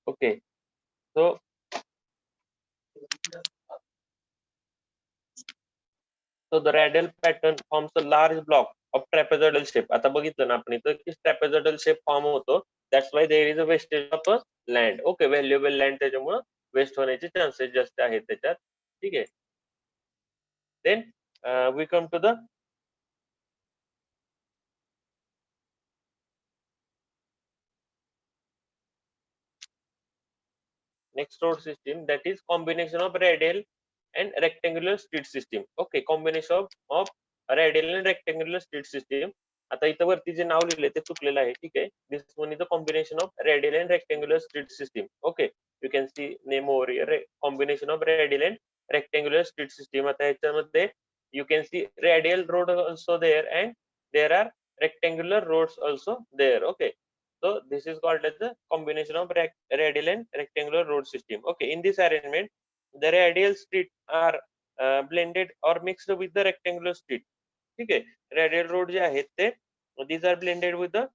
Okay, so the radial pattern forms a large block of trapezoidal shape. आता बघितलं ना आपण इथं की trapezoidal shape फॉर्म होतो. That's why there is a wastage of a land. Okay, valuable land त्याच्यामुळे waste होण्याचे chances जास्त आहेत त्याच्यात. ठीक आहे. Then we come to the next road system, that is combination of radial and rectangular street system. Okay, combination of radial and rectangular street system. आता इथं वरती जे नाव लिहिलंय ते चुकलेलं आहे. ठीक आहे. This one is the combination of radial and rectangular street system. Okay, you can see name over here, combination of radial and rectangular street system. आता याच्यामध्ये you can see radial road also there and there are rectangular roads also there. Okay, so this is called as the combination of radial and rectangular road system. Okay, in this arrangement, the radial street are blended or mixed with the rectangular street. Okay, radial road जे आहेत ते these are blended with the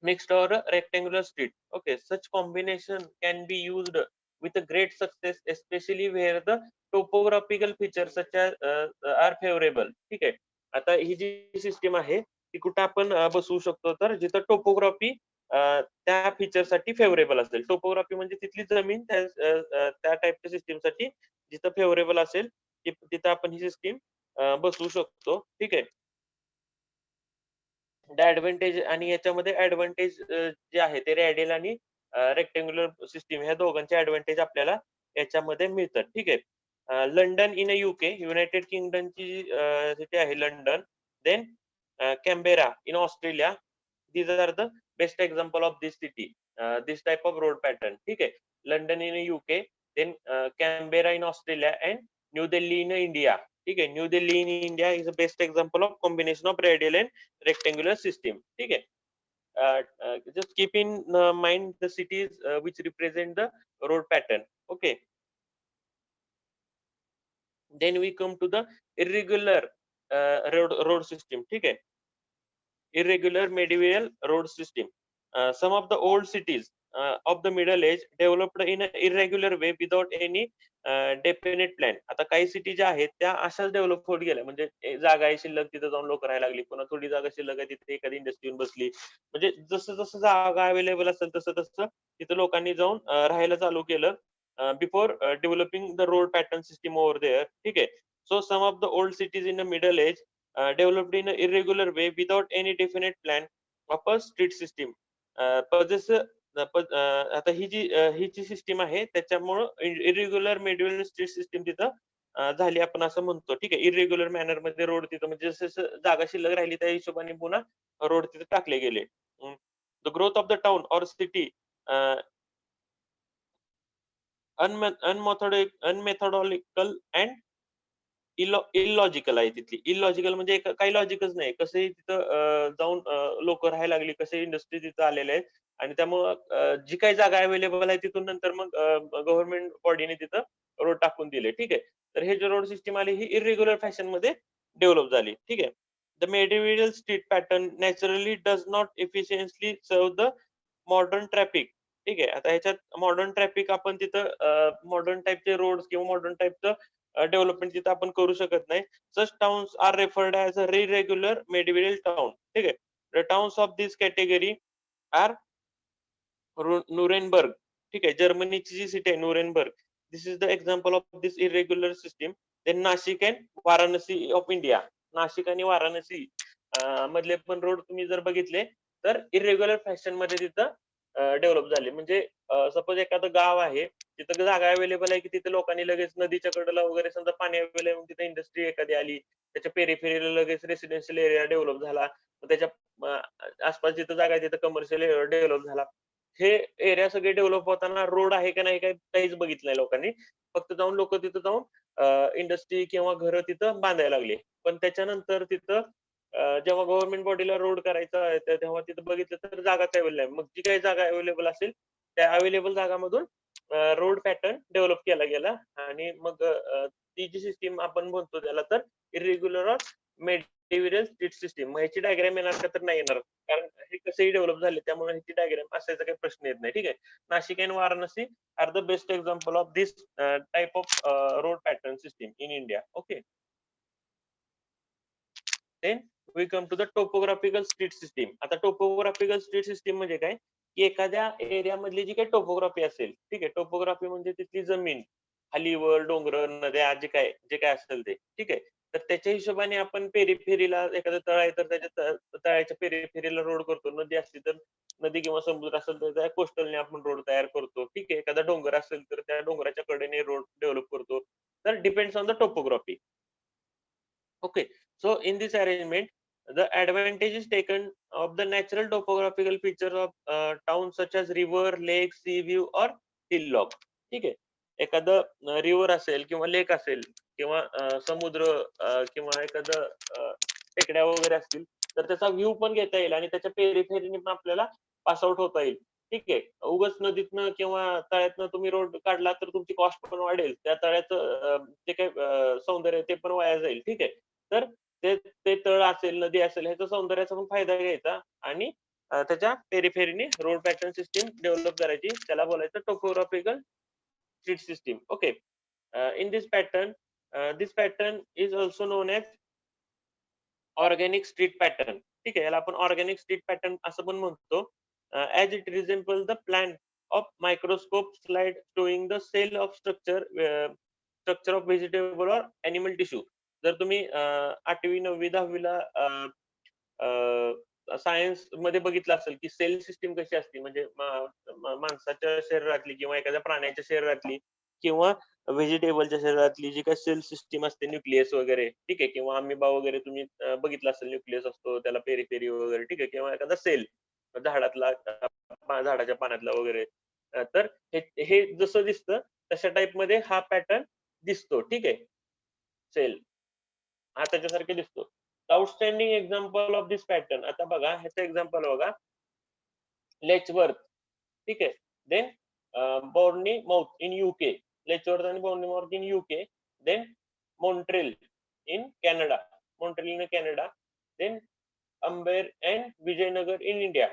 mixed or rectangular street. Okay, such combination can be used with a great success, especially where the topographical features such as are favorable. ठीक आहे. आता ही जी system आहे ती कुठं आपण बसवू शकतो तर जिथं टोपोग्राफी त्या फीचर साठी फेवरेबल असेल. टोपोग्राफी म्हणजे तिथली जमीन त्या टाईपच्या सिस्टीमसाठी जिथं फेवरेबल असेल तिथं आपण ही सिस्टीम बसवू शकतो. ठीक आहे. ऍडव्हान्टेज आणि याच्यामध्ये ऍडव्हान्टेज जे आहे ते रेडियल आणि रेक्टेंग्युलर सिस्टीम ह्या दोघांचे ऍडव्हान्टेज आपल्याला याच्यामध्ये मिळतात. ठीक आहे. लंडन इन युके, युनायटेड किंगडमची सिटी आहे London. Then Canberra in Australia. these are the best example of this city, this type of road pattern. ठीक आहे. London in UK, then Canberra in Australia and New Delhi in India. ठीक आहे. New Delhi in India is a best example of combination of radial and rectangular system. ठीक आहे. Just keep in mind the cities which represent the road pattern. Okay. Then we come to the irregular road system. ठीक आहे. Irregular medieval road system. Some of the old cities of the Middle Age developed in an irregular way without any definite plan. आता काही city ज्या आहेत त्या अशाच develop होत गेल्या. म्हणजे जागा आहे शिल्लक तिथं जाऊन लोक राहायला लागली. पुन्हा थोडी जागा शिल्लक आहे तिथे एखादी इंडस्ट्री येऊन बसली. म्हणजे जसं जसं जागा अवेलेबल असेल तसं तसं तिथं लोकांनी जाऊन राहायला चालू केलं. Before developing the road pattern system over there. ठीक आहे. So some of the old cities in the middle age developed in an irregular way without any definite plan of a street system. possess आता ही जी system आहे त्याच्यामुळं irregular मेड्युलर street system तिथं झाली आपण असं म्हणतो. ठीक आहे. इरेग्युलर मॅनर मध्ये रोड तिथं म्हणजे जसं जागा शिल्लक राहिली त्या हिशोबाने पुन्हा रोड तिथे टाकले गेले. The growth of the town or city unmethodological and illogical आहे तिथली. इलॉजिकल म्हणजे काही लॉजिकच नाही. कसंही तिथं जाऊन लोक राहायला लागली, कसे इंडस्ट्री तिथं आलेले आहेत आणि त्यामुळं जी काही जागा अवेलेबल आहे तिथून नंतर मग गव्हर्नमेंट बॉडीने तिथं रोड टाकून दिले. ठीक आहे. तर हे जे रोड सिस्टीम आली ही इरेग्युलर फॅशन मध्ये डेव्हलप झाली. ठीक आहे. The medieval street pattern naturally does not efficiently serve the modern traffic. ठीक आहे. आता ह्याच्यात मॉडर्न ट्रॅफिक आपण तिथं मॉडर्न टाईपचे रोड किंवा मॉडर्न टाईपचं डेव्हलपमेंट तिथं आपण करू शकत नाही. Such towns are referred as a irregular medieval town. ठीक आहे. The towns of this category are Nuremberg. ठीक आहे. जर्मनीची जी सिटी आहे Nuremberg. This is the example of this irregular system. Then Nashik and Varanasi of India. Nashik आणि वाराणसी मधले पण रोड तुम्ही जर बघितले तर इरेग्युलर फॅशन मध्ये तिथं डेव्हलप झाले. म्हणजे सपोज एखादं गाव आहे, तिथं जागा अवेलेबल आहे की तिथे लोकांनी लगेच नदीच्या कडेला वगैरे समजा पाणी अवेलेबल, तिथे इंडस्ट्री एखादी आली, त्याच्या पेरिफेरीला लगेच रेसिडेन्शियल एरिया डेव्हलप झाला. त्याच्या आसपास जिथं जागा आहे तिथं कमर्शियल एरिया डेव्हलप झाला. हे एरिया सगळे डेव्हलप होताना रोड आहे का नाही काहीच बघितलं नाही लोकांनी. फक्त जाऊन लोक तिथं जाऊन इंडस्ट्री किंवा घरं तिथं बांधायला लागली. पण त्याच्यानंतर तिथं जेव्हा गव्हर्नमेंट बॉडीला रोड करायचा आहे, तेव्हा तिथं बघितलं तर जागाच अवेलेबल नाही. मग जी काही जागा अवेलेबल असेल, त्या अवेलेबल जागामधून रोड पॅटर्न डेव्हलप केला गेला आणि मग ती जी सिस्टम आपण म्हणतो त्याला तर इरेग्युलर ऑर मेडीव्हिरल स्ट्रीट सिस्टम. मग ह्याची डायग्राम येणार का? तर नाही येणार. कारण हे कसेही डेव्हलप झाले, त्यामुळे ह्याची डायग्राम असायचा काही प्रश्न येत नाही. ठीक आहे. Nashik and Varanasi are the best example of this type of road pattern system in India. Okay. Then we come to the topographical street system. आता टोपोग्राफिकल स्ट्रीट सिस्टीम म्हणजे काय, की एखाद्या एरिया मधली जी काही टोपोग्राफी असेल, ठीक आहे, टोपोग्राफी म्हणजे तिथली जमीन, खालीवर डोंगर, नद्या, जे काय असेल ते, ठीक आहे. तर त्याच्या हिशोबाने आपण पेरिफेरीला एखादं तळ आहे तर त्याच्या तळाच्या पेरिफेरीला रोड करतो. नदी असली तर नदी किंवा समुद्र असेल तर त्या कोस्टलने आपण रोड तयार करतो. ठीक आहे. एखादा डोंगर असेल तर त्या डोंगराच्या कडेने रोड डेव्हलप करतो. तर depends on the topography. Okay, so in this arrangement, the advantage is taken of the natural topographical features of towns such as river, lake, sea view or hilllock. ठीक आहे. एखादं रिव्हर असेल किंवा लेक असेल किंवा समुद्र किंवा एखादं टेकड्या वगैरे असतील, तर त्याचा व्ह्यू पण घेता येईल आणि त्याच्या पेरिफेरीने पण आपल्याला पास आउट होता येईल. ठीक आहे. उगाच नदीतनं किंवा तळ्यातनं तुम्ही रोड काढला तर तुमची कॉस्ट पण वाढेल. त्या तळ्याचं जे काही सौंदर्य आहे ते पण वाया जाईल. ठीक आहे. तर ते ते तळ असेल, नदी असेल ह्याचा सौंदर्याचा पण फायदा घ्यायचा आणि त्याच्या पेरिफेरीने रोड पॅटर्न सिस्टम डेव्हलप करायची. त्याला बोलायचं topographical street system. Okay. In this pattern is also known as organic street pattern. ठीक आहे. याला आपण ऑर्गॅनिक स्ट्रीट पॅटर्न असं पण म्हणतो. As it resemble the plan of microscope slide showing the cell of structure of vegetable or animal tissue. जर तुम्ही 8वी, 9वी, 10वी ला सायन्स मध्ये बघितलं असेल, की सेल सिस्टीम कशी असते, म्हणजे माणसाच्या शरीरातली किंवा एखाद्या प्राण्याच्या शरीरातली किंवा व्हेजिटेबलच्या शरीरातली जी काही सेल सिस्टीम असते, न्यूक्लियस वगैरे, ठीक आहे, किंवा अमिबा वगैरे तुम्ही बघितलं असेल, न्यूक्लियस असतो त्याला पेरिफेरी वगैरे, ठीक आहे, किंवा एखादा सेल झाडातला झाडाच्या पानातला वगैरे. तर हे हे जसं दिसतं तशा टाईप मध्ये हा पॅटर्न दिसतो. ठीक आहे. सेल हा त्याच्यासारखे दिसतो. Outstanding example of this pattern. आता बघा ह्याचं एक्झाम्पल बघा. लेचवर्थ, ठीक आहे. Then Bournemouth in UK. Letchworth आणि Bournemouth in UK. Then Montreal in Canada. Montreal in Canada. Then Amber and Vijayanagar in India.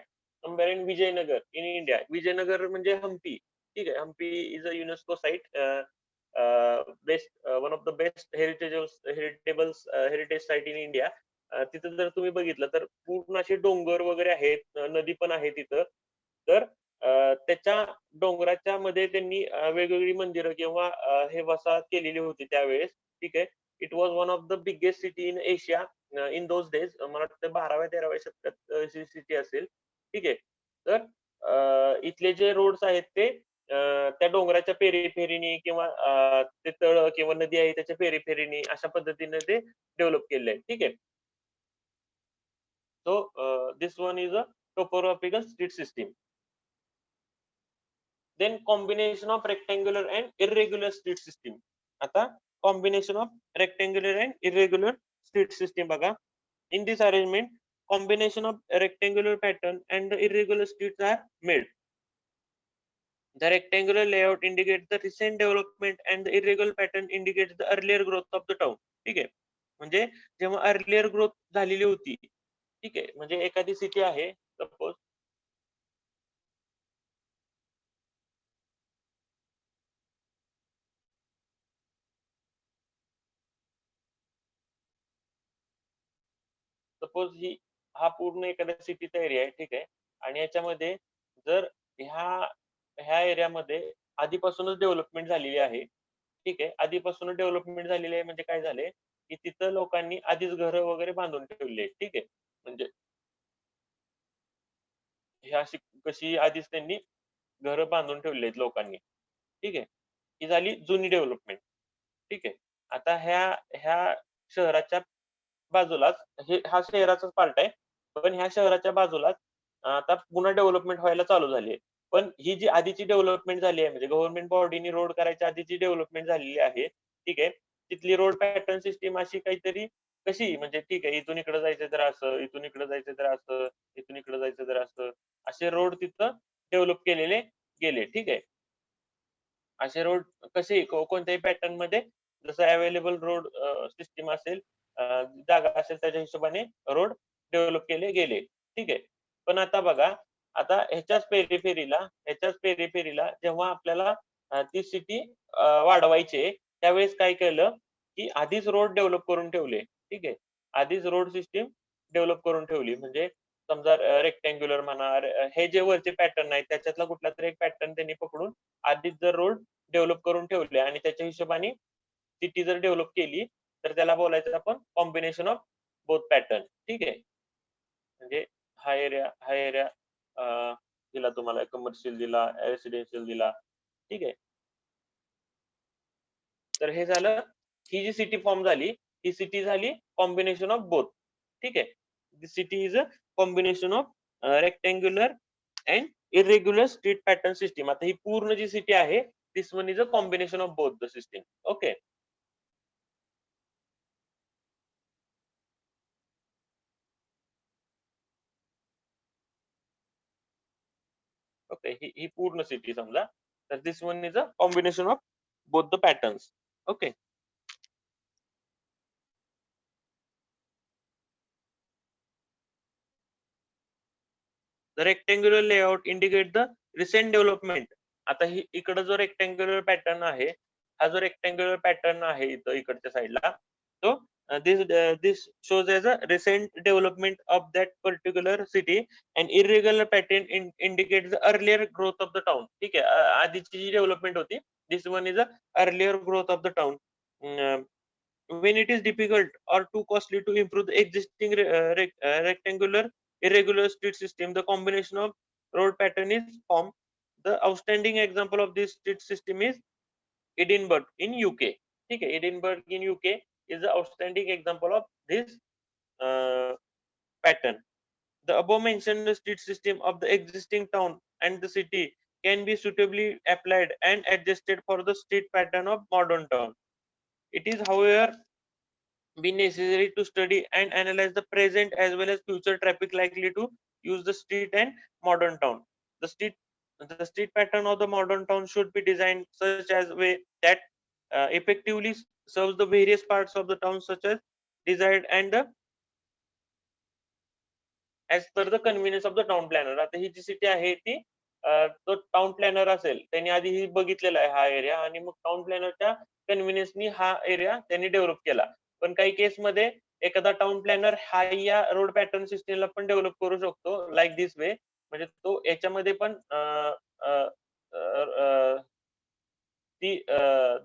Amber and Vijayanagar in India. Vijayanagar म्हणजे हम्पी. ठीक आहे. Hampi is a UNESCO site, best one of the best heritage site in India. तिथं जर तुम्ही बघितलं तर पूर्ण असे डोंगर वगैरे आहेत, नदी पण आहे तिथं. तर त्याच्या डोंगराच्या मध्ये त्यांनी वेगवेगळी मंदिरं किंवा हे वसाहत केलेली होती त्यावेळेस. ठीक आहे. It was one of the biggest city in Asia in those days. मला वाटतं 12व्या-13व्या शतकात सिटी असेल. ठीक आहे. तर इथले जे रोड्स आहेत ते त्या डोंगराच्या पेरीफेरीने किंवा ते तळ किंवा नदी आहे त्याच्या पेरीफेरीने अशा पद्धतीने ते डेव्हलप केले आहे. ठीक आहे. So this one is a topographical street system. Then combination of rectangular and irregular street system. आता combination of rectangular and irregular street system बघा. In this arrangement, combination of rectangular pattern and the irregular streets are made. The rectangular layout indicates the recent development and the irregular pattern indicates the earlier growth of the town. ठीक आहे. म्हणजे जेव्हा earlier growth झालेली होती, ठीक आहे, म्हणजे एखादी सिटी आहे सपोज, सपोज ही हा पूर्ण एखाद्या सिटीचा एरिया आहे. ठीक आहे. आणि याच्यामध्ये जर ह्या ह्या एरियामध्ये आधीपासूनच डेव्हलपमेंट झालेली आहे. ठीक आहे. आधीपासूनच डेव्हलपमेंट झालेली आहे म्हणजे काय झालंय, की तिथं लोकांनी आधीच घरं वगैरे बांधून ठेवली आहेत. ठीक आहे. म्हणजे हे अशी कशी आधीच त्यांनी घरं बांधून ठेवली आहेत लोकांनी. ठीक आहे. ही झाली जुनी डेव्हलपमेंट. ठीक आहे. आता ह्या शहराच्या बाजूलाच हा शहराचाच पार्ट आहे. पण ह्या शहराच्या बाजूलाच आता पुन्हा डेव्हलपमेंट व्हायला चालू झाली आहे. पण ही जी आधीची डेव्हलपमेंट झाली आहे म्हणजे गव्हर्नमेंट बॉडीनी रोड करायच्या आधीची डेव्हलपमेंट झालेली आहे. ठीक आहे. तिथली रोड पॅटर्न सिस्टम अशी काहीतरी कशी म्हणजे ठीक आहे, इथून इकडे जायचं तर असं, इथून इकडे जायचं तर असं, इथून इकडे जायचं तर असं, असे रोड तिथं डेव्हलप केलेले गेले. ठीक आहे. असे रोड कसे कोणत्याही पॅटर्न मध्ये जसं अवेलेबल रोड सिस्टम असेल, अ, जागा असेल त्याच्या हिशोबाने रोड डेव्हलप केले गेले. ठीक आहे. पण आता बघा, आता ह्याच्याच पेरीफेरीला जेव्हा आपल्याला ती सिटी वाढवायची आहे, त्यावेळेस काय केलं, की आधीच रोड डेव्हलप करून ठेवले. ठीक आहे. आधीच रोड सिस्टम डेव्हलप करून ठेवली. म्हणजे समजा रेक्टँग्युलर म्हणा, हे जे वरचे पॅटर्न आहेत त्याच्यातला कुठलातरी एक पॅटर्न त्यांनी पकडून आधीच जर रोड डेव्हलप करून ठेवले आणि त्याच्या हिशोबाने सिटी जर डेव्हलप केली, तर त्याला बोलायचं आपण कॉम्बिनेशन ऑफ बोथ पॅटर्न. ठीक आहे. म्हणजे हा एरिया दिला तुम्हाला कमर्शियल दिला, रेसिडेन्शियल दिला. ठीक आहे. तर हे झालं, ही जी सिटी फॉर्म झाली, ही सिटी झाली कॉम्बिनेशन ऑफ बोथ. ठीक आहे. The city is a combination of rectangular and irregular street pattern system. आता ही पूर्ण जी सिटी आहे, this one is a combination of both the system. Okay. Okay. ही पूर्ण सिटी समजा. तर this one is a combination of both the patterns. Okay. The rectangular layout indicate the recent development. आता ही इकडं जो रेक्टँग्युलर पॅटर्न आहे, हा जो रेक्टँग्युलर पॅटर्न आहे इथं इकडच्या साईडला, तो this shows as a recent development of that particular city, and irregular pattern indicates the earlier growth of the town. ठीक आहे. आधीची जी डेव्हलपमेंट होती, this one is a earlier growth of the town. When it is difficult or too costly to improve the existing rectangular irregular street system, the combination of road pattern is formed. The outstanding example of this street system is Edinburgh in UK. ठीक है. Edinburgh in UK is the outstanding example of this uh, pattern. The above mentioned street system of the existing town and the city can be suitably applied and adjusted for the street pattern of modern town. It is, however, be necessary to study and analyze the present as well as future traffic likely to use the street and modern town. The street the street pattern of the modern town should be designed such as way that effectively serves the various parts of the town such as desired and the as per the convenience of the town planner. आता ही जी city आहे ती तो town planar असेल त्यांनी आधी ही बघितलेला आहे हा एरिया, आणि मग टाउन प्लॅनरच्या कन्व्हिनियन्सनी हा एरिया त्यांनी डेव्हलप केला. पण काही केसमध्ये एखादा टाउन प्लॅनर हा या रोड पॅटर्न सिस्टीमला पण डेव्हलप करू शकतो लाईक दिस वे. म्हणजे तो याच्यामध्ये पण ती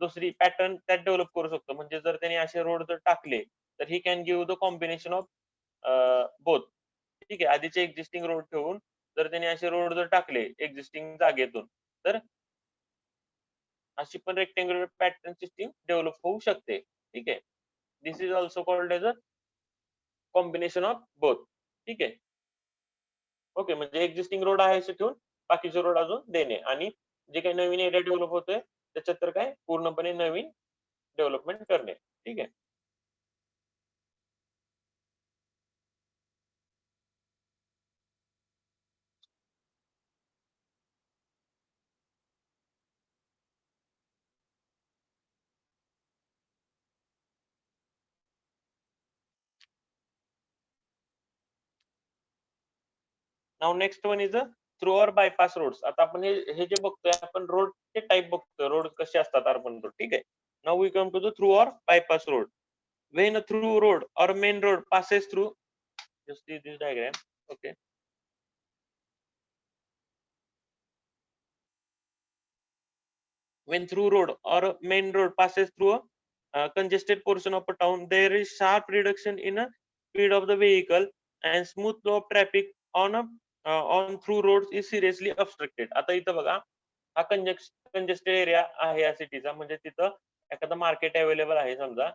दुसरी पॅटर्न त्यात डेव्हलप करू शकतो. म्हणजे जर त्यांनी असे रोड जर टाकले, तर he can give the combination of both. ठीक आहे. आधीचे एक्झिस्टिंग रोड ठेवून जर त्यांनी असे रोड जर टाकले एक्झिस्टिंग जागेतून, तर अशी पण रेक्टँग्युलर पॅटर्न सिस्टीम डेव्हलप होऊ शकते. ठीक आहे. This is also called as a combination of both. ठीक आहे. ओके. म्हणजे एक्झिस्टिंग रोड आहे असे ठेवून बाकीचे रोड अजून देणे, आणि जे काही नवीन एरिया डेव्हलप होतोय त्याच्यात तर काय पूर्णपणे नवीन डेव्हलपमेंट करणे. ठीक आहे. Now next one is a through or bypass roads. आता आपण हे जे बघतोय आपण रोडचे टाइप बघतोय, रोड कसे असतात अर्बन रोड. ठीक आहे. Now we come to the through or bypass road. When a through road or main road passes through, just see this diagram. Okay. When through road or a main road passes through a congested portion of a town, there is sharp reduction in a speed of the vehicle, and smooth flow of traffic on through roads is seriously obstructed. आता इथं बघा, हा congested area आहे या सिटीचा, म्हणजे तिथं एखादं market available आहे समजा.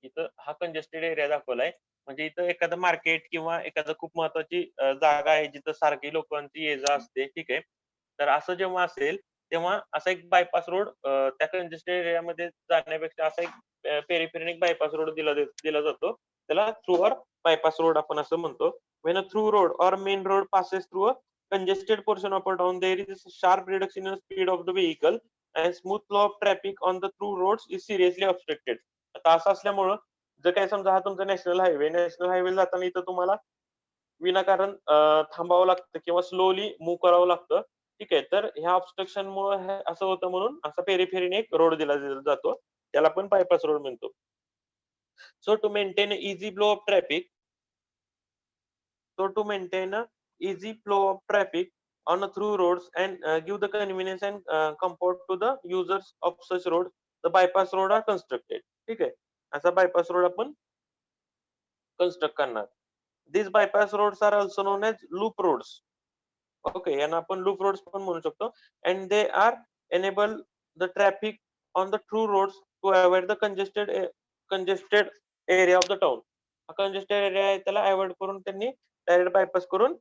इथं हा कंजेस्टेड एरिया दाखवलाय, म्हणजे इथं एखादं मार्केट किंवा एखादं खूप महत्वाची जागा आहे जिथं सारखी लोकांची ये जा असते, ठीक आहे. तर असं जेव्हा असेल, तेव्हा असा एक बायपास रोड त्या कंजेस्टेड एरियामध्ये जाण्यापेक्षा असा एक पेरिफेरल बायपास रोड दिला जातो. त्याला थ्रू ऑर बायपास रोड आपण असं म्हणतो. When a through road or main road passes through a congested portion of a town, there is a sharp reduction in the speed of the vehicle and smooth flow of traffic on the through roads is seriously obstructed. आता असं असल्यामुळं जर काय समजा हा तुमचा national highway जाताना इथं तुम्हाला विनाकारण थांबावं लागतं किंवा स्लोली मूव्ह करावं लागतं. ठीक आहे. तर ह्या ऑब्स्ट्रक्शन मुळे हे असं होतं, म्हणून असा पेरिफेरीने एक रोड दिला जातो. त्याला आपण बायपास रोड म्हणतो. So to maintain easy flow of traffic easy flow of traffic on a through roads and give the convenience and comfort to the users of such road, the bypass road are constructed. ठीक आहे. असा bypass road आपण construct करणार. These bypass roads are also known as loop roads. Okay, यांना आपण loop roads पण म्हणू शकतो. And they are enable the traffic on the true roads to avoid the congested area of the town. Congested area आहे त्याला avoid करून त्यांनी direct bypass करून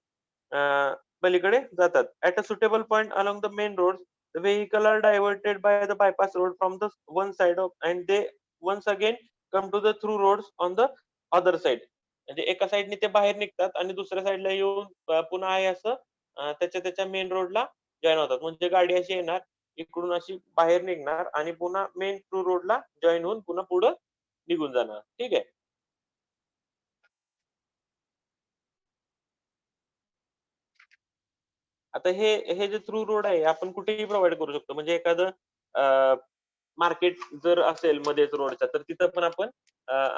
पलीकडे जातात. At a suitable point along the main road, the vehicle are diverted by the bypass road from the one side of and they once again come to the through roads on the other side. म्हणजे एका साइडने ते बाहेर निघतात आणि दुसऱ्या साइडला येऊन पुन्हा आहे असं त्याच्या मेन रोडला जॉईन होतात. म्हणजे गाडी अशी येणार, इकडून अशी बाहेर निघणार आणि पुन्हा मेन थ्रू रोडला जॉईन होऊन पुन्हा पुढे निघून जाणार. ठीक आहे. आता हे जे थ्रू रोड आहे आपण कुठेही प्रोव्हाइड करू शकतो. म्हणजे एखादं मार्केट जर असेल मध्येच रोडच्या, तर तिथं पण आपण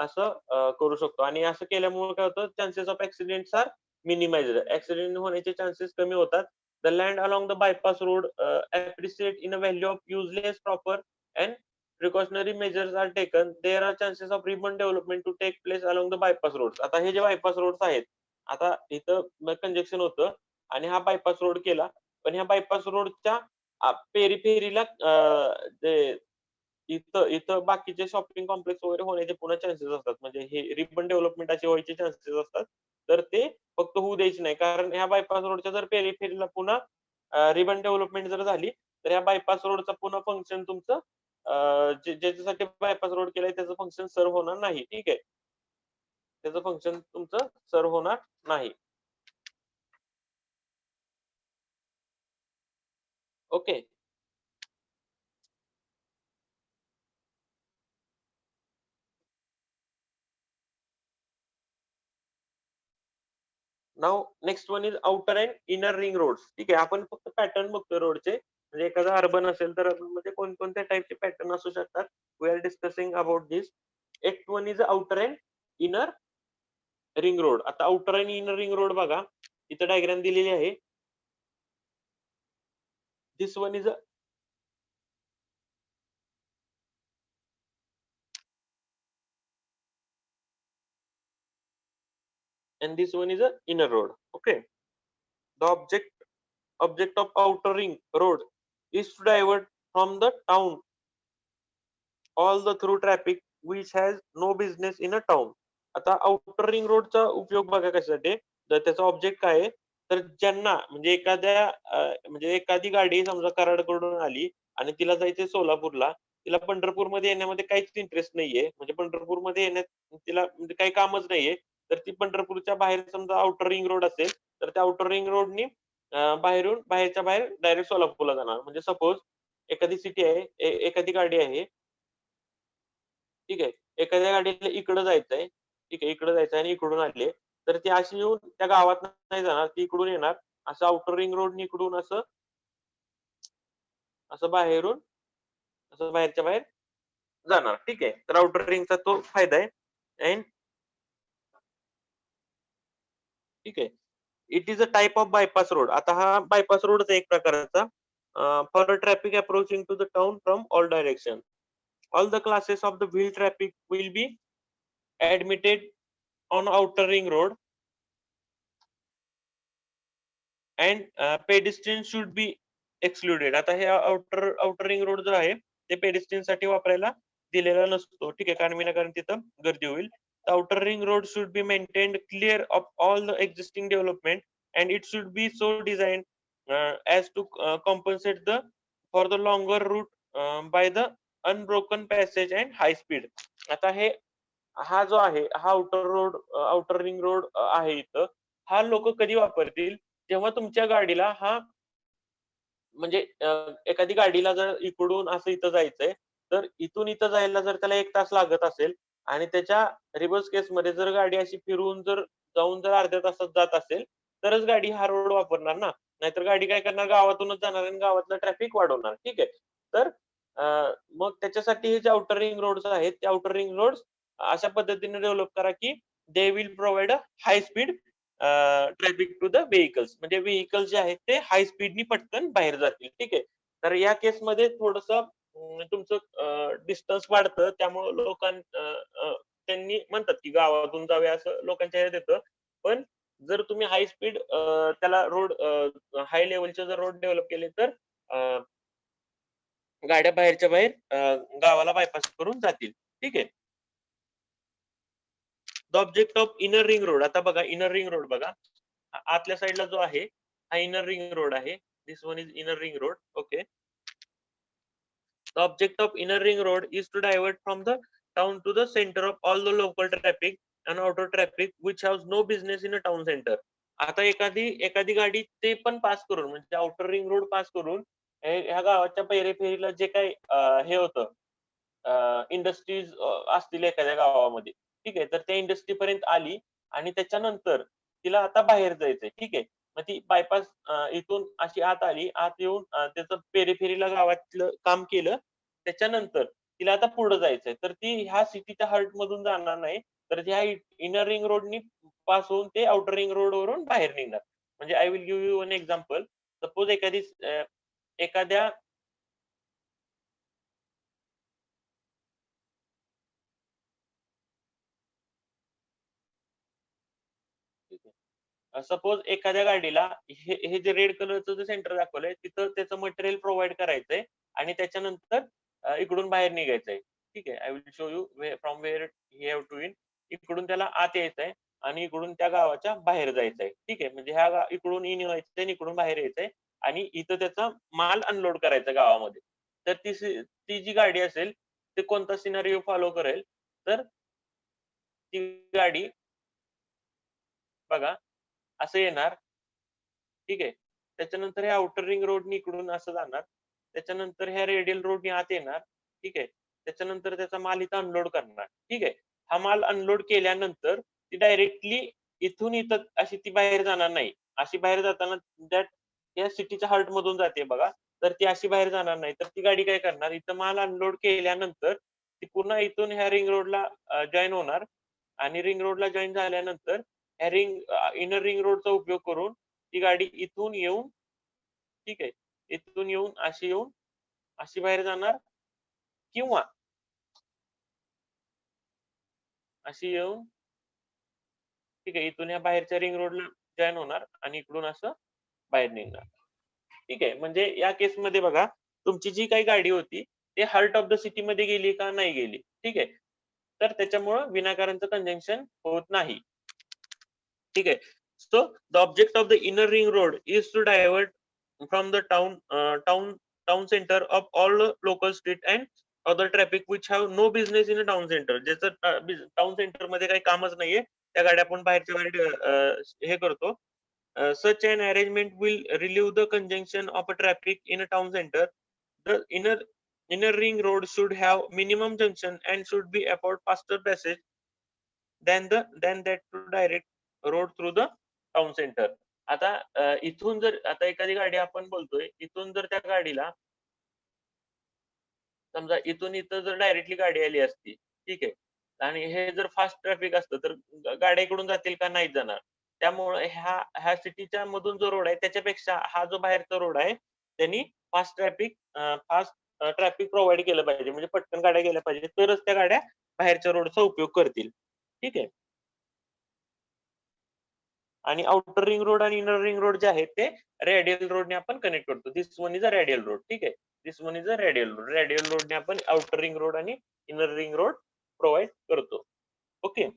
असं करू शकतो. आणि असं केल्यामुळे काय होतं, chances of accidents are minimized. Accident होण्याचे चान्सेस कमी होतात. The land along the bypass road appreciate in a value of useless proper and precautionary measures are taken. There are chances of urban development to take place along the bypass roads. आता हे जे bypass roads आहेत, आता इथं conjunction होतं आणि हा bypass road केला, पण ह्या बायपास रोडच्या पेरीफेरीला जे इथं इथं बाकीचे शॉपिंग कॉम्प्लेक्स वगैरे होण्याचे पुन्हा चान्सेस असतात. म्हणजे हे रिबन डेव्हलपमेंट असे व्हायचे चान्सेस असतात. तर ते फक्त होऊ द्यायचे नाही, कारण ह्या बायपास रोडच्या जर पेरीफेरीला पुन्हा रिबन डेव्हलपमेंट जर झाली, तर ह्या बायपास रोडचा पुन्हा फंक्शन तुमचं ज्याच्यासाठी बायपास रोड केलाय त्याचं फंक्शन सर्व होणार नाही. ठीक आहे. त्याचं फंक्शन तुमचं सर्व होणार नाही. Okay. Now next one is outer and inner ring road. ठीक आहे. आपण फक्त पॅटर्न बघतो रोडचे. म्हणजे एखादा अर्बन असेल तर अर्बन मध्ये कोणकोणत्या टाईपचे पॅटर्न असू शकतात. We are discussing about this. Next one is outer and inner ring road. आता आउटर आणि इनर रिंग रोड बघा, इथं डायग्राम दिलेली आहे. This one is and this one is a inner road. Okay. The object of outer ring road is to divert from the town all the through traffic which has no business in a town. आता outer ring रोडचा उपयोग बघा कशासाठी, तर त्याचा object काय आहे, तर ज्यांना म्हणजे म्हणजे एखादी गाडी समजा कराडकडून आली आणि तिला जायचंय सोलापूरला, तिला पंढरपूरमध्ये येण्यामध्ये काहीच इंटरेस्ट नाहीये, म्हणजे पंढरपूरमध्ये येण्यात तिला म्हणजे काही कामच नाहीये. तर ती पंढरपूरच्या बाहेर समजा आउटर रिंग रोड असेल, तर त्या आउटर रिंग रोडनी बाहेरून बाहेरच्या बाहेर डायरेक्ट सोलापूरला जाणार. म्हणजे सपोज एखादी सिटी आहे, एखादी गाडी आहे, ठीक आहे. एखाद्या गाडीला इकडं जायचंय, ठीक आहे, इकडं जायचंय आणि इकडून आले, तर ती अशी येऊन त्या गावात नाही जाणार, ती इकडून येणार. असं आउटर रिंग रोड इकडून असं असं बाहेरून असं बाहेरच्या बाहेर जाणार. ठीक आहे. तर आउटर रिंगचा तो फायदा आहे. अँड ठीक आहे. It is a type of bypass road. आता हा बायपास रोडचा एक प्रकारचा for traffic approaching to the town from all direction. all the classes of the wheel traffic will be admitted on outer ring road and pedestrians should be excluded. आता हे outer ring road जो आहे ते pedestrian साठी वापरायला दिलेला नसतो, ठीक आहे, कारण विनाकारण तिथं गर्दी होईल. Outer ring road should be maintained clear of all the existing development and it should be so designed as to compensate the for the longer route by the unbroken passage and high speed. आता हे हा जो आहे हा outer ring road आहे इथं, हा लोक कधी वापरतील जेव्हा तुमच्या गाडीला हा म्हणजे एखादी गाडीला जर इकडून असं इथं जायचंय, तर इथून इथं जायला जर त्याला 1 तास लागत असेल आणि त्याच्या रिव्हर्स केसमध्ये जर गाडी अशी फिरून जर जाऊन जर अर्ध्या तासात जात असेल, तरच गाडी हा रोड वापरणार ना. नाहीतर गाडी काय करणार गावातूनच जाणार आणि गावातलं ट्रॅफिक वाढवणार. ठीक आहे. तर मग त्याच्यासाठी हे जे आउटर रिंग रोड्स आहेत, ते आउटर रिंग रोड्स अशा पद्धतीने डेव्हलप करा, की they will provide a high speed traffic to the vehicles. म्हणजे व्हेइकल जे आहेत ते हाय स्पीडनी पटकन बाहेर जातील. ठीक आहे. तर या केसमध्ये थोडंसं तुमचं डिस्टन्स वाढतं. त्यामुळं त्यांनी म्हणतात, की गावातून जाऊया असं लोकांच्या ह्याच्यात येतं. पण जर तुम्ही हाय स्पीड त्याला रोड हाय लेव्हलचे जर रोड डेव्हलप केले, तर अ, गाड्या बाहेरच्या बाहेर गावाला बायपास करून जातील. ठीक आहे. The object of inner ring road. आता बघा इनर रिंग रोड बघा. आतल्या साईडला जो आहे, हा इनर रिंग रोड आहे. This one is inner ring road. Okay. The object of inner ring road is to divert from the town to the center of all the local traffic and outer traffic which has no business in a town center. आता एखादी गाडी ते पण pass करून म्हणजे outer ring road pass करून ह्या गावाच्या पेरीफेरीला जे काही हे होतं इंडस्ट्रीज असतील एखाद्या गावामध्ये, ठीक आहे, तर त्या इंडस्ट्री पर्यंत आली आणि त्याच्यानंतर तिला आता बाहेर जायचंय, ठीक आहे. मग ती बायपास इथून अशी आत आली, आत येऊन त्याचं पेरीफेरीला गावातलं काम केलं. त्याच्यानंतर तिला आता पुढे जायचंय, तर ती ह्या सिटीच्या हार्ट मधून जाणार नाही, तर ह्या इनर रिंग रोडनी पास होऊन ते आउटर रिंग रोड वरून बाहेर निघणार. म्हणजे I will give you one example. Suppose एखाद्या सपोज एखाद्या गाडीला हे जे रेड कलरचं जे सेंटर दाखवलंय तिथं त्याचं मटेरियल प्रोव्हाईड करायचंय आणि त्याच्यानंतर इकडून बाहेर निघायचंय. ठीक आहे. I will show you from where he have to in. इकडून त्याला आत यायचंय आणि इकडून त्या गावाच्या बाहेर जायचंय. ठीक आहे. म्हणजे इकडून इन व्हायचंय आणि इकडून बाहेर यायचंय आणि इथं त्याचा माल अनलोड करायचा गावामध्ये. तर ती जी गाडी असेल ते कोणता सिनारिओ फॉलो करेल, तर ती गाडी बघा असं येणार. ठीक आहे. त्याच्यानंतर ह्या आउटर रिंग रोडनी इकडून असं जाणार. त्याच्यानंतर ह्या रेडियल रोडनी आत येणार. ठीक आहे. त्याच्यानंतर त्याचा माल इथं अनलोड करणार. ठीक आहे. हा माल अनलोड केल्यानंतर ती डायरेक्टली इथून इथं अशी ती बाहेर जाणार नाही. अशी बाहेर जाताना दॅट या सिटीच्या हार्ट मधून जाते बघा. तर ती अशी बाहेर जाणार नाही. तर ती गाडी काय करणार, इथं माल अनलोड केल्यानंतर ती पुन्हा इथून ह्या रिंग रोडला जॉइन होणार आणि रिंग रोडला जॉइन झाल्यानंतर ह्या इनर रिंग रोडचा उपयोग करून ती गाडी इथून येऊन, ठीक आहे, इथून येऊन अशी बाहेर जाणार किंवा अशी येऊन, ठीक आहे, इथून या बाहेरच्या रिंग रोडला जॉइन होणार आणि इकडून असं बाहेर निघणार. ठीक आहे. म्हणजे या केसमध्ये बघा तुमची जी काही गाडी होती ते हार्ट ऑफ द सिटी मध्ये गेली का नाही गेली. ठीक आहे. तर त्याच्यामुळं विनाकारणचं कंजंक्शन होत नाही. ठीक आहे. So the object of the inner ring road is to divert from the town center of all local street and other traffic which have no business in a town center. ज्याचं town centre मध्ये काही कामच नाहीये, त्या गाड्या आपण बाहेरच्या बाहेर हे करतो. Such an arrangement will relieve the congestion of a traffic in a town center. The inner ring road should have minimum junction and should be afford faster passage than that to direct road through the town center. आता इथून जर आता एखादी गाडी आपण बोलतोय, इथून जर त्या गाडीला समजा इथून इथं जर डायरेक्टली गाडी आली असती, ठीक आहे. आणि हे जर फास्ट ट्रॅफिक असतं, तर गाड्या इकडून जातील का? नाहीच जाणार. त्यामुळे ह्या सिटीच्या मधून जो रोड आहे, त्याच्यापेक्षा हा जो बाहेरचा रोड आहे, त्यांनी fast traffic fast traffic provide केलं पाहिजे, म्हणजे पटकन गाड्या गेल्या पाहिजे, तरच त्या गाड्या बाहेरच्या रोडचा उपयोग करतील. ठीक आहे. आणि आउटर रिंग रोड आणि इनर रिंग रोड जे आहेत ते रेडियल रोडने आपण कनेक्ट करतो. This one is a radial road. ठीक आहे. This one is a radial road. Radial रोडने आपण आउटर रिंग रोड आणि इनर रिंग रोड प्रोव्हाइड करतो. Okay.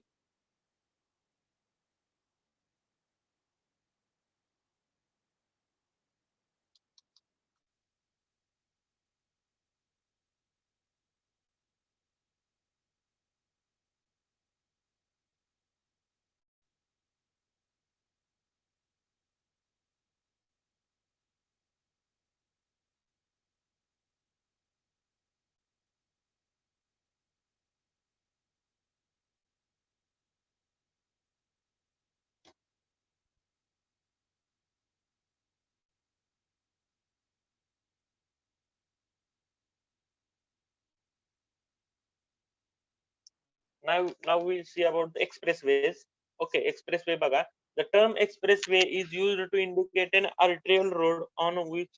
Now we'll see about the expressways. Okay, expressway बघा. The term expressway is used to indicate an arterial road on which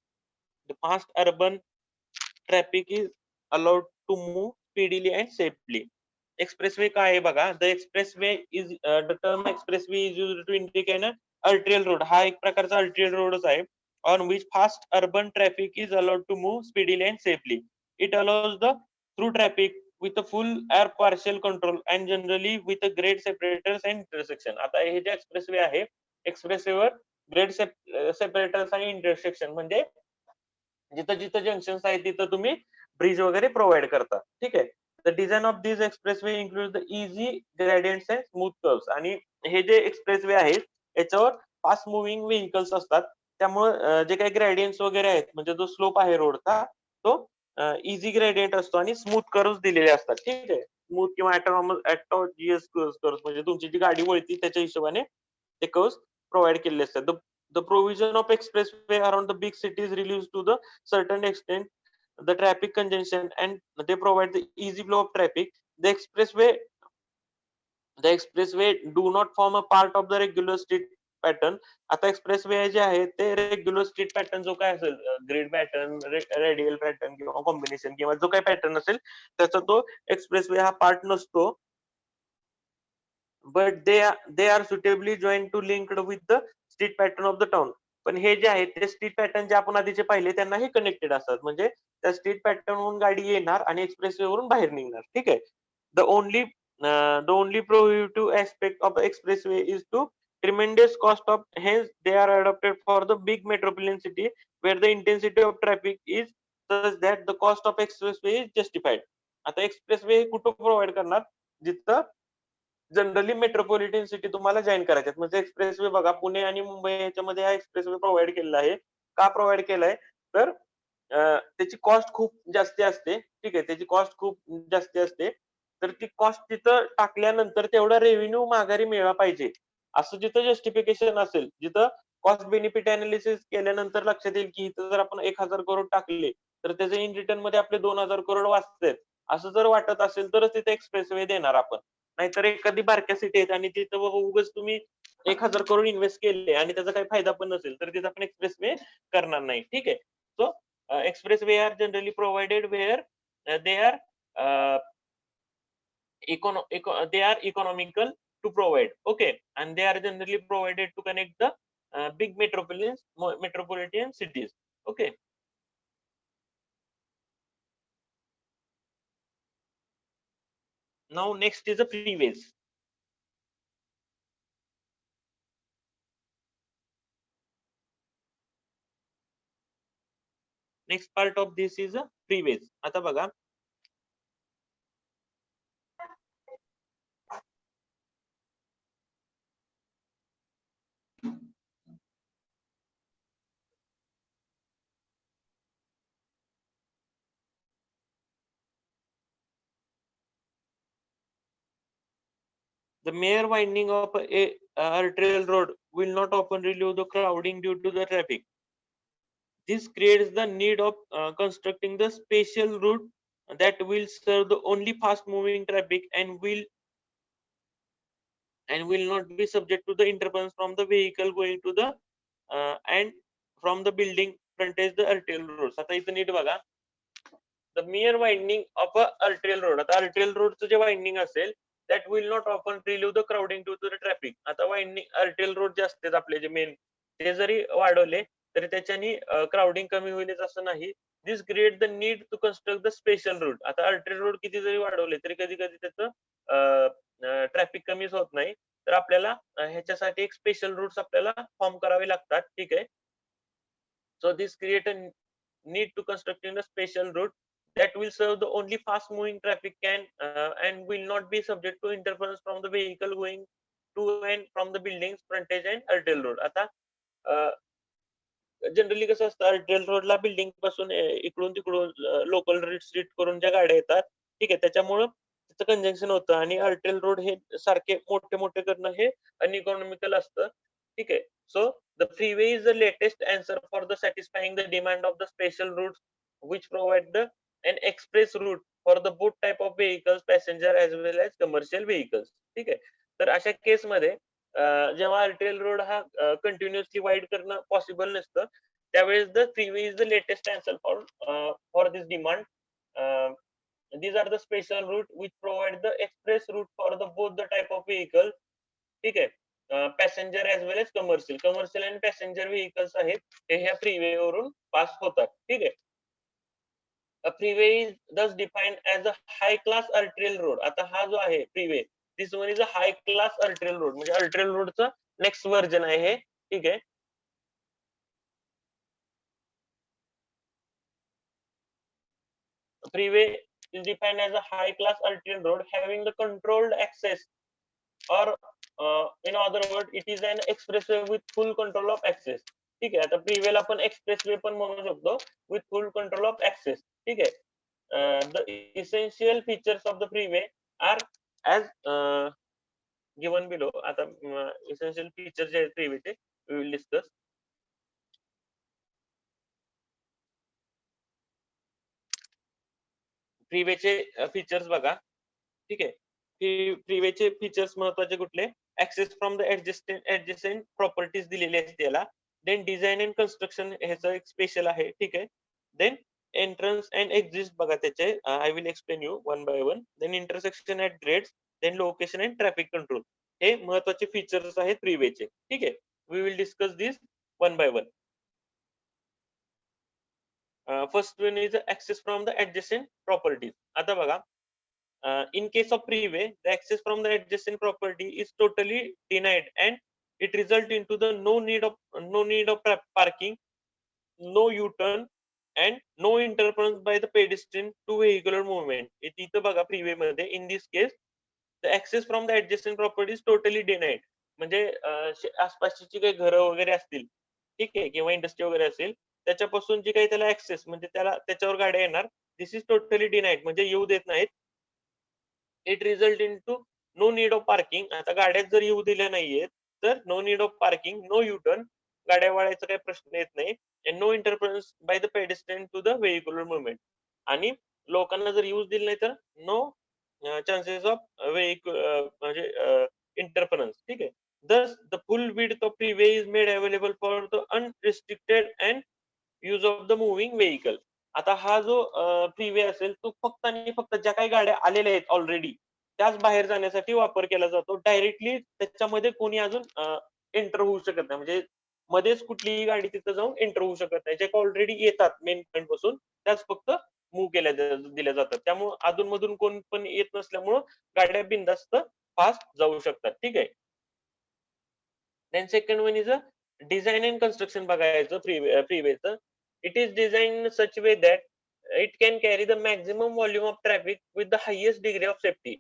the fast urban traffic is allowed to move speedily and safely. Expressway काय आहे बघा. The expressway is the term expressway is used to indicate an arterial road. हा एक प्रकारचा arterial roadच आहे. On which fast urban traffic is allowed to move speedily and safely. It allows the through traffic with a full air partial control and generally with a great separators and intersection. आता हे जे expressway आहे, expressway वर great separators आणि intersection म्हणजे जिथं जिथं junctions आहेत तिथं तुम्ही ब्रिज वगैरे प्रोव्हाइड करता. ठीक आहे. The design of this expressway include the easy gradients and smooth curves. आणि हे जे एक्सप्रेसवे आहेत याच्यावर फास्ट मुव्हिंग व्हेकल्स असतात, त्यामुळे जे काही ग्रेडियंट्स वगैरे आहेत, म्हणजे जो स्लोप आहे रोडचा तो इझी ग्रेडियंट असतो आणि स्मूथ कर्व्स दिलेले असतात. ठीक आहे. स्मूथ किंवा ॲटोजियस कर्व्स म्हणजे तुमची जी गाडी वळती त्याच्या हिशोबाने ते कर्व्स प्रोव्हाइड केलेले असतात. The provision of expressway around the big cities relieves to the certain extent the traffic congestion and they provide the easy flow of traffic. The expressway do not form a part of the regular street pattern. आता expressway जे आहे ते regular street pattern जो काय असेल, grid pattern, radial pattern किंवा combination किंवा जो काही पॅटर्न असेल त्याचा तो एक्सप्रेसवे हा पार्ट नसतो. But they are suitably join to linked with the street pattern of the town. पण हे जे आहे ते स्ट्रीट पॅटर्न जे आपण आधीचे पाहिले त्यांना हे कनेक्टेड असतात, म्हणजे त्या स्ट्रीट पॅटर्न वरून गाडी येणार आणि एक्सप्रेसवे वरून बाहेर निघणार. ठीक आहे. The only prohibitive aspect of expressway is too tremendous cost of, hence they are adopted for the big metropolitan city where the intensity of traffic is such that the cost of expressway is justified. आता expressway कुठं provide करणार, जिथं generally metropolitan city तुम्हाला join करायचे, म्हणजे expressway बघा पुणे आणि मुंबई याच्यामध्ये हा एक्सप्रेसवे प्रोव्हाइड केलेला आहे. का प्रोव्हाइड केलाय तर त्याची कॉस्ट खूप जास्ती असते. ठीक आहे. त्याची कॉस्ट खूप जास्ती असते, तर ती कॉस्ट तिथं टाकल्यानंतर तेवढा रेव्हेन्यू माघारी मिळाला पाहिजे असं जिथं जस्टिफिकेशन असेल, जिथं कॉस्ट बेनिफिट अनालिसिस केल्यानंतर लक्षात येईल की इथं जर आपण 1,000 करोड टाकले तर त्याचे इन रिटर्न मध्ये आपले 2,000 करोड वाचतात, असं जर वाटत असेल तरच तिथे एक्सप्रेसवे देणार आपण. नाहीतर एखादी बारक्या सिटी आहेत आणि तिथं उगाच तुम्ही 1,000 करोड इन्व्हेस्ट केले आणि त्याचा काही फायदा पण नसेल तर तिथं आपण एक्सप्रेसवे करणार नाही. ठीक आहे. So expressway are generally provided where they are they are economical to provide. Okay. And they are generally provided to connect the big metropolitan cities. Okay. Now next is the freeways. Next part of this is a freeways. आता बघा, the mere winding of a arterial road will not often relieve the crowding due to the traffic. This creates the need of constructing the special route that will serve the only fast moving traffic and will not be subject to the interference from the vehicle going to the and from the building frontage the arterial roads. आता इथं नीट बघा, the mere widening of a arterial road. आता arterial रोडचं जे widening असेल that will not often relieve the crowding to the traffic. आता widening arterial road जे असतात आपले जे मेन ते जरी वाढवले तरी त्याच्यानी क्राउडिंग कमी होईलच असं नाही. This create the need to construct the special route. आता अर्टियल रोड किती जरी वाढवले तरी कधी कधी त्याचं ट्रॅफिक कमीच होत नाही. तर आपल्याला ह्याच्यासाठी एक स्पेशल रूट्स आपल्याला फॉर्म करावे लागतात. ठीक आहे. So this create a need to constructing a special route that will serve the only fast moving traffic can and will not be subject to interference from the vehicle going to and from the buildings frontage and arterial road. आता generally कसं असतं अर्टियल रोडला building पासून इकडून तिकडून local street करून ज्या गाड्या येतात ठीक आहे त्याच्यामुळं त्याचं कंजंक्शन होतं आणि अर्टियल रोड हे सारखे मोठे मोठे करणं हे अनइकॉनॉमिकल असतं. ठीक आहे. So the freeway is the latest answer for the satisfying the demand of the special routes which provide the an express route for the both type of vehicles passenger as well as commercial vehicles. ठीक आहे. तर अशा केसमध्ये जेव्हा अर्टियल road हा continuously wide करणं possible नसतं त्यावेळेस the freeway is the latest answer for this demand. These are the special route which provide the express route for the both the type of vehicle. ठीक आहे. पॅसेंजर एज वेल age commercial आणि passenger vehicles आहेत ते ह्या freeway वरून pass होतात. ठीक आहे. A freeway is thus defined as a high class arterial road. आता हा जो आहे freeway this one is a high class arterial road म्हणजे अर्टियल रोडचं नेक्स्ट व्हर्जन आहे हे. ठीक आहे. Freeway is defined as a high class arterial road having the controlled access or in other words it is an expressway with full control of access. ठीक आहे. आता फ्रीवेला आपण expressway पण म्हणू शकतो with full control of access. ठीक आहे. the essential features of the freeway are as given below. आता essential features जे आहेत freeway we will discuss. फ्रीवेचे फीचर्स बघा. ठीक आहे. फ्रीवेचे फीचर्स महत्वाचे कुठले access from the adjacent properties दिलेली असते त्याला. देन डिझाईन अँड कन्स्ट्रक्शन ह्याचं एक स्पेशल आहे. ठीक आहे. देन एंट्रन्स अँड एक्झिस्ट बघा त्याचे I will explain you one by one. Then intersection at grades then location and traffic control हे महत्वाचे फीचर्स आहेत फ्रीवेचे. ठीक आहे. We will discuss this one by one. First one is access from the adjacent properties. आता बघा in case of freeway the access from the adjacent property is totally denied and it result into the no need of parking, no U-turn and no interference by the pedestrian to vehicular movement. इथं बघा freeway मध्ये in this case the access from the adjacent property is totally denied. म्हणजे आसपासची जी काही घरं वगैरे असतील ठीक आहे किंवा इंडस्ट्री वगैरे असेल त्याच्यापासून जी काही त्याला ऍक्सेस म्हणजे त्याला त्याच्यावर गाड्या येणार दिस इज टोटली डिनाईड म्हणजे येऊ देत नाहीत. It result in to no need of parking. आता गाड्यात जर येऊ दिल्या नाहीयेत तर no need of parking, no U turn, गाड्या वळायचा काही प्रश्न येत नाही. And no interference by the pedestrian to the vehicular movement. आणि लोकांना जर यूज दिलं नाही तर नो चान्सेस ऑफ म्हणजे इंटरफरन्स. ठीक आहे. Thus, the full width of freeway is made available for the unrestricted and use of the moving vehicle. आता हा जो फ्रीवे असेल तो फक्त आणि फक्त ज्या काही गाड्या आलेल्या आहेत ऑलरेडी त्याच बाहेर जाण्यासाठी वापर केला जातो. डायरेक्टली त्याच्यामध्ये कोणी अजून एंटर होऊ शकत नाही. म्हणजे मध्येच कुठलीही गाडी तिथं जाऊन एंटर होऊ शकत नाही. ज्या ऑलरेडी येतात मेन पॉईंट पासून त्याच फक्त मूव्ह केल्या दिल्या जातात. त्यामुळे अधूनमधून कोण पण येत नसल्यामुळं गाड्या बिनधास्त फास्ट जाऊ शकतात. ठीक आहे. Then second one is a design and construction bagayacha freeway. It is designed in such a way that it can carry the maximum volume of traffic with the highest degree of safety.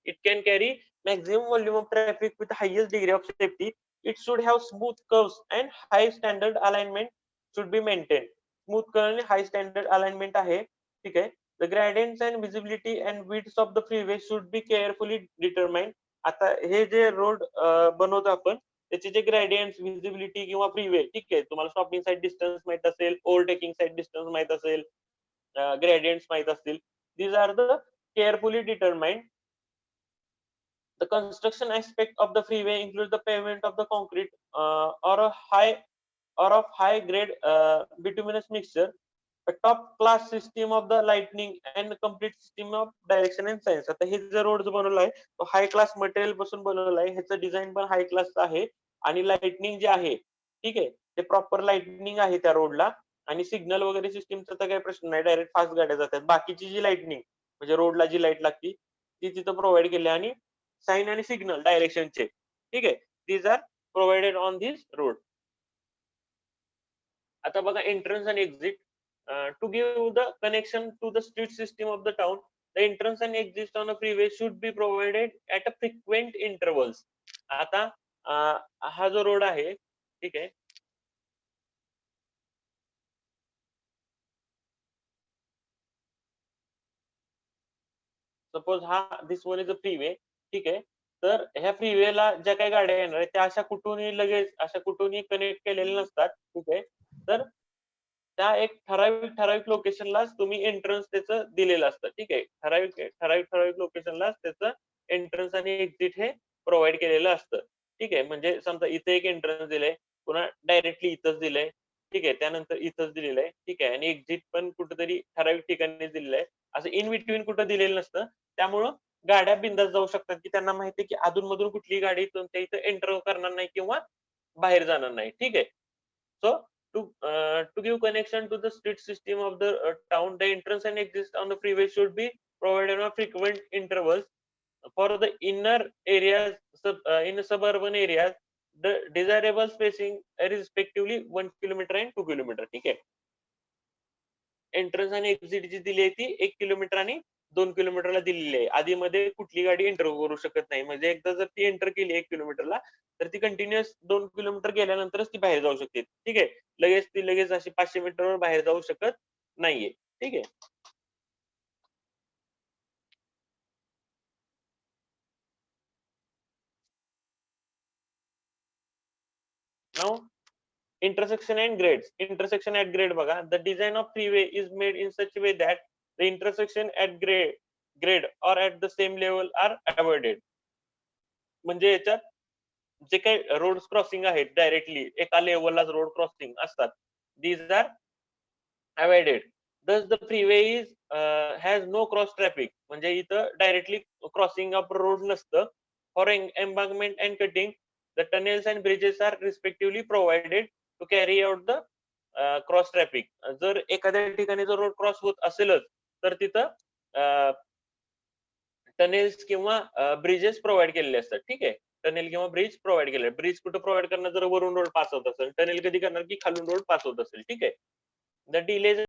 It can carry maximum volume of traffic with the highest degree of safety. It should have smooth curves and high standard alignment should be maintained. Smooth curve and high standard alignment आहे. ठीक आहे. The gradients and visibility and widths of the freeway should be carefully determined. आता हे जे road बनवतो आपण त्याचे जे ग्रेडियंट विजिबिलिटी किंवा फ्रीवे ठीक आहे तुम्हाला स्टॉपिंग साईड डिस्टन्स माहित असेल ओव्हरटेकिंग साईड डिस्टन्स माहित असेल ग्रेडियंट्स माहित असतील these are the carefully determined. The construction aspect of the freeway includes the pavement of the concrete or of high grade bituminous mixture top class system of the lightning and complete system of direction and science. आता हे जो road जो बनवला आहे तो हाय class material पासून बनवलेला आहे. ह्याचं डिझाईन पण हाय क्लासचं आहे आणि लाइटनिंग जे आहे, ठीक आहे, ते प्रॉपर लाइटनिंग आहे त्या रोडला आणि सिग्नल वगैरे सिस्टीमचा तर काही प्रश्न नाही. डायरेक्ट फास्ट गाड्या जातात. बाकीची जी लाइटनिंग म्हणजे रोडला जी लाईट लागती ती तिथं प्रोव्हाइड केली आणि साइन आणि सिग्नल डायरेक्शनचे, ठीक आहे, these are provided on this road. आता बघा एंट्रन्स आणि exit. To give the connection to the street system of the town, the entrance and exit on a freeway should be provided at a frequent intervals. आता हा जो road आहे, ठीक आहे, suppose हा this one is a freeway, ठीक आहे. तर ह्या फ्रीवेला ज्या काही गाड्या येणार आहेत त्या अशा कुठूनही लगेच अशा कुठूनही कनेक्ट केलेल्या नसतात, ठीक आहे. तर त्या एक ठराविक ठराविक लोकेशनलाच तुम्ही एंट्रन्स त्याचं दिलेलं असतं, ठीक आहे. ठराविक ठराविक ठराविक लोकेशनलाच त्याचं एंट्रन्स आणि एक्झिट हे प्रोव्हाइड केलेलं असतं, ठीक आहे. म्हणजे समजा इथे एक एंट्रन्स दिलंय, पुन्हा डायरेक्टली इथंच दिलंय, ठीक आहे, त्यानंतर इथंच दिलेलं आहे, ठीक आहे, आणि एक्झिट पण कुठेतरी ठराविक ठिकाणी दिलेलं आहे. असं इन बिटवीन कुठं दिलेलं नसतं. त्यामुळं गाड्या बिंदास जाऊ शकतात, की त्यांना माहिती आहे की अधून-मधून कुठलीही गाडी तुमच्या इथं एंटर करणार नाही किंवा बाहेर जाणार नाही, ठीक आहे. So to give connection to the street system of the town, the entrance and exit on the freeway should be provided on frequent intervals. For the inner areas, in suburban areas, the desirable spacing respectively 1 kilometer and 2 kilometer. ठीक आहे. Entrance आणि exit जी दिली आहे ती 1 kilometre आणि 2 किलोमीटरला दिलेली आहे. आधीमध्ये कुठली गाडी एंटर करू शकत नाही. म्हणजे एकदा जर ती एंटर केली 1 किलोमीटरला, तर ती कंटिन्युअस 2 किलोमीटर गेल्यानंतरच ती बाहेर जाऊ शकते. ठीक आहे. लगेच अशी 500 मीटरवर बाहेर जाऊ शकत नाहीये. ठीक आहे. Now intersection and grades. Intersection at grade बघा. The design of freeway is made in such a way that the intersection at grade or at the same level are avoided. म्हणजे याच्यात जे काही रोड क्रॉसिंग आहेत directly एका लेवललाच road crossing असतात. These are avoided. Thus the freeway is has no cross traffic. म्हणजे इथं डायरेक्टली क्रॉसिंग ऑफ रोड नसतं. For embankment and cutting, the tunnels and bridges are respectively provided to carry out the cross traffic. जर एखाद्या ठिकाणी जर road cross होत असेलच तर तिथं टनेल्स किंवा ब्रिजेस प्रोव्हाइड केलेले असतात. ठीक आहे. टनेल किंवा ब्रिज प्रोव्हाइड केले. ब्रिज कुठं प्रोव्हाइड करणार जर वरून रोड पास होत असेल, टनेल कधी करणार की खालून रोड पास होत असेल. ठीक आहे. The delays